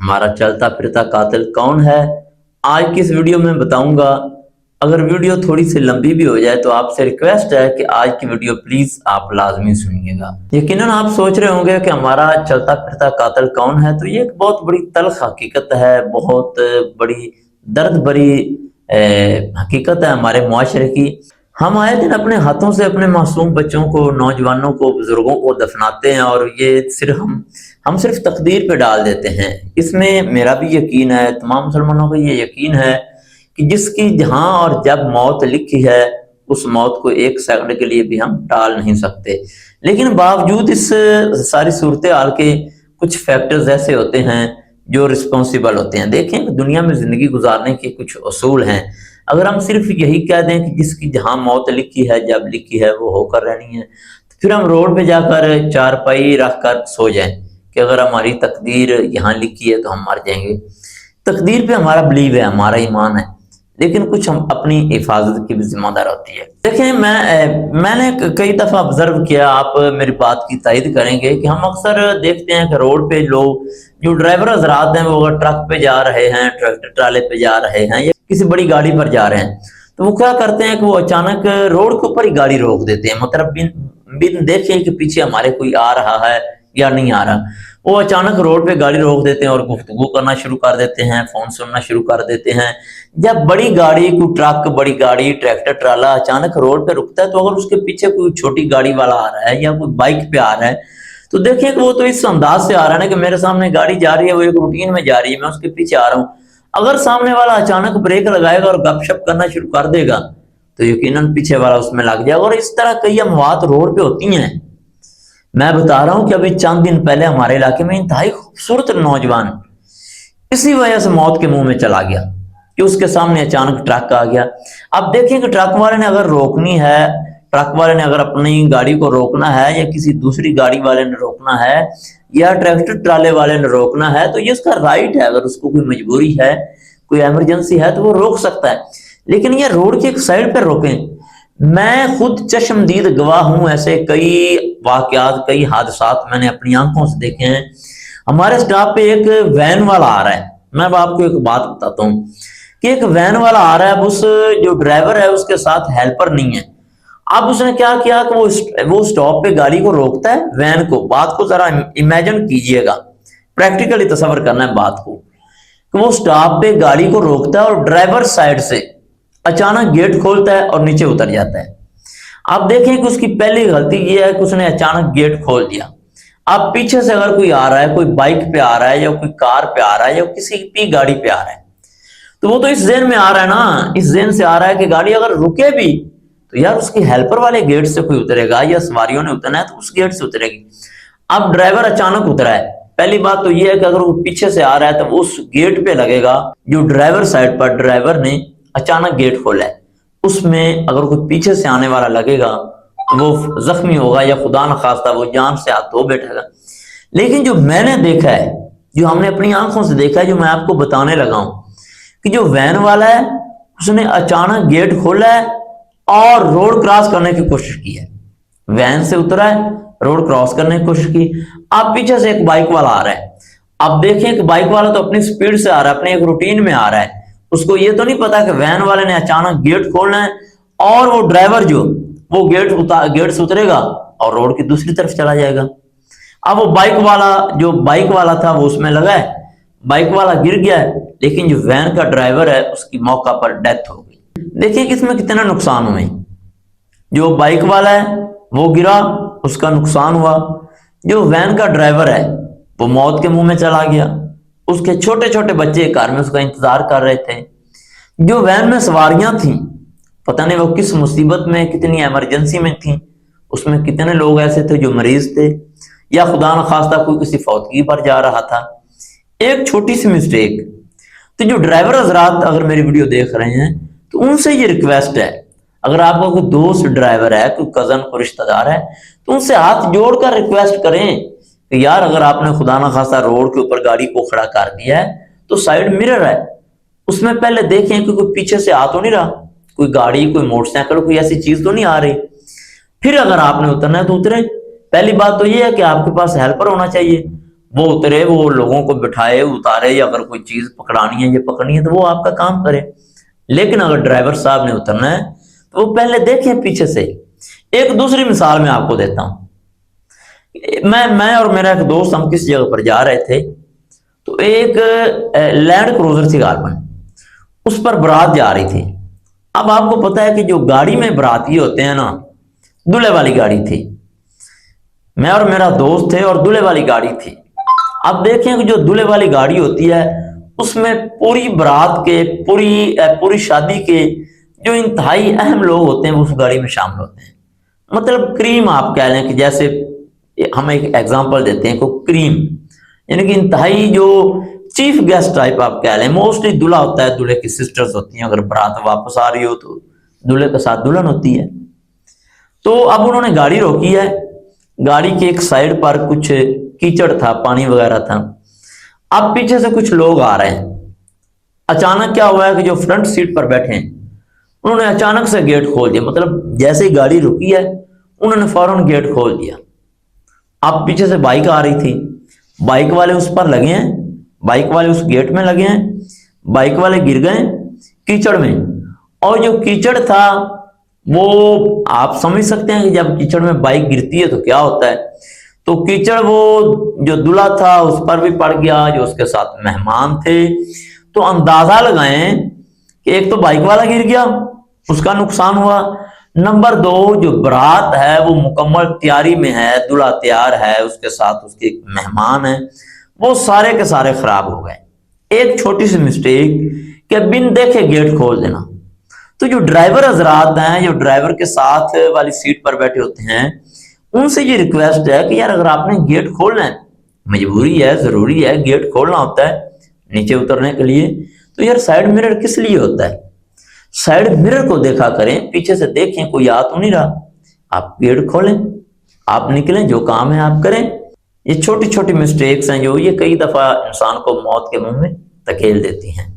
ہمارا چلتا پھرتا قاتل کون ہے؟ آج کی اس ویڈیو میں بتاؤں گا۔ اگر ویڈیو تھوڑی سی لمبی بھی ہو جائے تو آپ سے ریکویسٹ ہے کہ آج کی ویڈیو پلیز آپ لازمی سنیے گا۔ یقیناً آپ سوچ رہے ہوں گے کہ ہمارا چلتا پھرتا قاتل کون ہے، تو یہ ایک بہت بڑی تلخ حقیقت ہے، بہت بڑی درد بری حقیقت ہے ہمارے معاشرے کی۔ ہم آئے دن اپنے ہاتھوں سے اپنے معصوم بچوں کو، نوجوانوں کو، بزرگوں کو دفناتے ہیں، اور یہ ہم صرف تقدیر پہ ڈال دیتے ہیں۔ اس میں میرا بھی یقین ہے، تمام مسلمانوں کا یہ یقین ہے کہ جس کی جہاں اور جب موت لکھی ہے، اس موت کو ایک سیکنڈ کے لیے بھی ہم ٹال نہیں سکتے۔ لیکن باوجود اس ساری صورتحال کے کچھ فیکٹرز ایسے ہوتے ہیں جو رسپانسیبل ہوتے ہیں۔ دیکھیں کہ دنیا میں زندگی گزارنے کے کچھ اصول ہیں۔ اگر ہم صرف یہی کہہ دیں کہ جس کی جہاں موت لکھی ہے، جب لکھی ہے، وہ ہو کر رہنی ہے، تو پھر ہم روڈ پہ جا کر چارپائی رکھ کر سو جائیں کہ اگر ہماری تقدیر یہاں لکھی ہے تو ہم مر جائیں گے۔ تقدیر پہ ہمارا بلیو ہے، ہمارا ایمان ہے، لیکن کچھ ہم اپنی حفاظت کی بھی ذمہ دار ہوتی ہے۔ دیکھیں میں نے کئی دفعہ آبزرو کیا، آپ میری بات کی تائید کریں گے کہ ہم اکثر دیکھتے ہیں کہ روڈ پہ لوگ جو ڈرائیور حضرات ہیں، وہ اگر ٹرک پہ جا رہے ہیں، ٹریکٹر ٹرالے پہ جا رہے ہیں، یا کسی بڑی گاڑی پر جا رہے ہیں، تو وہ کیا کرتے ہیں کہ وہ اچانک روڈ کے اوپر ہی گاڑی روک دیتے ہیں، مطلب بن دیکھیں کہ پیچھے ہمارے کوئی آ رہا ہے یا نہیں آ رہا، وہ اچانک روڈ پہ گاڑی روک دیتے ہیں اور گفتگو کرنا شروع کر دیتے ہیں، فون سننا شروع کر دیتے ہیں۔ جب بڑی گاڑی، کوئی ٹرک، بڑی گاڑی، ٹریکٹر ٹرالا اچانک روڈ پہ رکتا ہے، تو اگر اس کے پیچھے کوئی چھوٹی گاڑی والا آ رہا ہے یا کوئی بائک پہ آ رہا ہے، تو دیکھیں کہ وہ تو اس انداز سے آ رہا ہے نا کہ میرے سامنے گاڑی جا رہی ہے، وہ ایک روٹین میں جا رہی ہے، میں اس کے پیچھے آ رہا ہوں۔ اگر سامنے والا اچانک بریک لگائے گا اور گپ شپ کرنا شروع کر دے گا تو یقیناً پیچھے والا اس میں لگ جائے گا، اور اس طرح کئی اموات روڈ پہ ہوتی ہیں۔ میں بتا رہا ہوں کہ ابھی چند دن پہلے ہمارے علاقے میں انتہائی خوبصورت نوجوان اسی وجہ سے موت کے منہ میں چلا گیا کہ اس کے سامنے اچانک ٹرک آ گیا۔ اب دیکھیں کہ ٹرک والے نے اگر روکنی ہے، ٹرک والے نے اگر اپنی گاڑی کو روکنا ہے، یا کسی دوسری گاڑی والے نے روکنا ہے، یا ٹریکٹر ٹرالے والے نے روکنا ہے، تو یہ اس کا رائٹ ہے۔ اگر اس کو کوئی مجبوری ہے، کوئی ایمرجنسی ہے، تو وہ روک سکتا ہے، لیکن یہ روڈ کی ایک سائڈ پہ روکیں۔ میں خود چشم دید گواہ ہوں، ایسے کئی واقعات، کئی حادثات میں نے اپنی آنکھوں سے دیکھے ہیں۔ ہمارے سٹاپ پہ ایک وین والا آ رہا ہے، میں آپ کو ایک بات بتاتا ہوں کہ ایک وین والا آ رہا ہے، اب اس جو ڈرائیور ہے اس کے ساتھ ہیلپر نہیں ہے۔ اب اس نے کیا کیا کہ وہ سٹاپ پہ گاڑی کو روکتا ہے، وین کو۔ بات کو ذرا امیجن کیجئے گا، پریکٹیکلی تصور کرنا ہے بات کو، کہ وہ سٹاپ پہ گاڑی کو روکتا ہے اور ڈرائیور سائڈ سے اچانک گیٹ کھولتا ہے اور نیچے اتر جاتا ہے۔ آپ دیکھیں کہ اس کی پہلی غلطی یہ ہے کہ اس نے اچانک گیٹ کھول دیا۔ اب پیچھے سے اگر کوئی آ رہا ہے، کوئی بائک پہ آ رہا ہے، یا کوئی کار پہ آ رہا ہے، یا کسی بھی گاڑی پہ آ رہا ہے، تو وہ تو اس ذہن میں آ رہا ہے نا، اس ذہن سے آ رہا ہے کہ گاڑی اگر رکے بھی تو یار اس کی ہیلپر والے گیٹ سے کوئی اترے گا، یا سواریوں نے اترنا ہے تو اس گیٹ سے اترے گی۔ اب ڈرائیور اچانک اترا ہے، پہلی بات تو یہ ہے کہ اگر وہ پیچھے سے آ رہا ہے تو اس گیٹ پہ لگے گا جو ڈرائیور سائڈ پر ڈرائیور نے اچانک گیٹ کھولا ہے، اس میں اگر کوئی پیچھے سے آنے والا لگے گا تو وہ زخمی ہوگا، یا خدا نخواستہ وہ جان سے ہاتھ دھو بیٹھے گا۔ لیکن جو میں نے دیکھا ہے، جو ہم نے اپنی آنکھوں سے دیکھا ہے، جو میں آپ کو بتانے لگا ہوں، کہ جو وین والا ہے اس نے اچانک گیٹ کھولا ہے اور روڈ کراس کرنے کی کوشش کی ہے، وین سے اترا ہے، روڈ کراس کرنے کی کوشش کی۔ اب پیچھے سے ایک بائک والا آ رہا ہے، اب دیکھیں کہ بائک والا تو اپنی سپیڈ سے آ رہا ہے، اپنے ایک روٹین میں آ رہا ہے، اس کو یہ تو نہیں پتا کہ وین والے نے اچانک گیٹ کھولنا ہے، اور وہ ڈرائیور جو وہ گیٹ سے اترے گا اور روڈ کی دوسری طرف چلا جائے گا۔ اب وہ بائک والا تھا وہ اس میں لگا ہے، بائک والا گر گیا ہے، لیکن جو وین کا ڈرائیور ہے اس کی موقع پر ڈیتھ ہو گئی۔ دیکھیں کہ اس میں کتنا نقصان ہوئے۔ جو بائک والا ہے وہ گرا، اس کا نقصان ہوا، جو وین کا ڈرائیور ہے وہ موت کے منہ میں چلا گیا، اس کے چھوٹے چھوٹے بچے گھر میں اس کا انتظار کر رہے تھے۔ جو وین میں سواریاں تھیں، پتہ نہیں وہ کس مصیبت میں، کتنی ایمرجنسی میں تھیں، اس میں کتنے لوگ ایسے تھے جو مریض تھے، یا خدا نخواستہ کوئی کسی فوتگی پر جا رہا تھا۔ ایک چھوٹی سی مسٹیک۔ تو جو ڈرائیور حضرات اگر میری ویڈیو دیکھ رہے ہیں تو ان سے یہ ریکویسٹ ہے، اگر آپ کا کوئی دوست ڈرائیور ہے، کوئی کزن، کوئی رشتہ دار ہے، تو ان سے ہاتھ جوڑ کر ریکویسٹ کریں کہ یار اگر آپ نے خدا نخواستہ روڈ کے اوپر گاڑی کو کھڑا کر دیا ہے تو سائیڈ مرر ہے، اس میں پہلے دیکھیں کہ کوئی پیچھے سے آ تو نہیں رہا، کوئی گاڑی، کوئی موٹر سائیکل، کوئی ایسی چیز تو نہیں آ رہی۔ پھر اگر آپ نے اترنا ہے تو اترے۔ پہلی بات تو یہ ہے کہ آپ کے پاس ہیلپر ہونا چاہیے، وہ اترے، وہ لوگوں کو بٹھائے اتارے، یا اگر کوئی چیز پکڑانی ہے یہ پکڑنی ہے تو وہ آپ کا کام کرے۔ لیکن اگر ڈرائیور صاحب نے اترنا ہے تو وہ پہلے دیکھیں پیچھے سے۔ ایک دوسری مثال میں آپ کو دیتا ہوں، میں اور میرا ایک دوست ہم کس جگہ پر جا رہے تھے، تو ایک لینڈ کروزر تھی غالباً، اس پر برات جا رہی تھی۔ اب آپ کو پتا ہے کہ جو گاڑی میں براتی ہوتے ہیں نا، دلہے والی گاڑی تھی، میں اور میرا دوست تھے اور دلہے والی گاڑی تھی۔ اب دیکھیں کہ جو دلہے والی گاڑی ہوتی ہے اس میں پوری برات کے پوری شادی کے جو انتہائی اہم لوگ ہوتے ہیں وہ اس گاڑی میں شامل ہوتے ہیں۔ مطلب کریم آپ کہہ لیں کہ جیسے ہم ایک ایگزامپل دیتے ہیں کہ کریم، یعنی کہ انتہائی جو چیف گیسٹ ٹائپ آپ کہہ لیں۔ موسٹلی دلہا ہوتا ہے، دلہے کی سسٹرز ہوتی ہیں، اگر برات واپس آ رہی ہو تو دلہے کے ساتھ دلہن ہوتی ہے۔ تو اب انہوں نے گاڑی روکی ہے، گاڑی کے ایک سائڈ پر کچھ کیچڑ تھا، پانی وغیرہ تھا۔ اب پیچھے سے کچھ لوگ آ رہے ہیں۔ اچانک کیا ہوا ہے کہ جو فرنٹ سیٹ پر بیٹھے ہیں انہوں نے اچانک سے گیٹ کھول دیا، مطلب جیسے ہی گاڑی رکی ہے انہوں نے فوراً گیٹ کھول دیا۔ اب پیچھے سے بائک آ رہی تھی، بائک والے اس پر لگے ہیں، بائک والے اس گیٹ میں لگے ہیں، بائک والے گر گئے کیچڑ میں۔ اور جو کیچڑ تھا وہ آپ سمجھ سکتے ہیں کہ جب کیچڑ میں بائک گرتی ہے تو کیا ہوتا ہے۔ تو کیچڑ وہ جو دلہا تھا اس پر بھی پڑ گیا، جو اس کے ساتھ مہمان تھے۔ تو اندازہ لگائیں کہ ایک تو بائک والا گر گیا، اس کا نقصان ہوا، نمبر دو جو برات ہے وہ مکمل تیاری میں ہے، دلہا تیار ہے، اس کے ساتھ اس کے مہمان ہیں، وہ سارے کے سارے خراب ہو گئے۔ ایک چھوٹی سی مسٹیک کہ بن دیکھے گیٹ کھول دینا۔ تو جو ڈرائیور حضرات ہیں، جو ڈرائیور کے ساتھ والی سیٹ پر بیٹھے ہوتے ہیں، ان سے یہ ریکویسٹ ہے کہ یار اگر آپ نے گیٹ کھولنا ہے، مجبوری ہے، ضروری ہے، گیٹ کھولنا ہوتا ہے نیچے اترنے کے لیے، تو یار سائیڈ مرر کس لیے ہوتا ہے؟ سائیڈ مرر کو دیکھا کریں، پیچھے سے دیکھیں کوئی آ تو نہیں رہا، آپ گیٹ کھولیں، آپ نکلیں، جو کام ہے آپ کریں۔ یہ چھوٹی چھوٹی مسٹیکس ہیں جو یہ کئی دفعہ انسان کو موت کے منہ میں دھکیل دیتی ہیں۔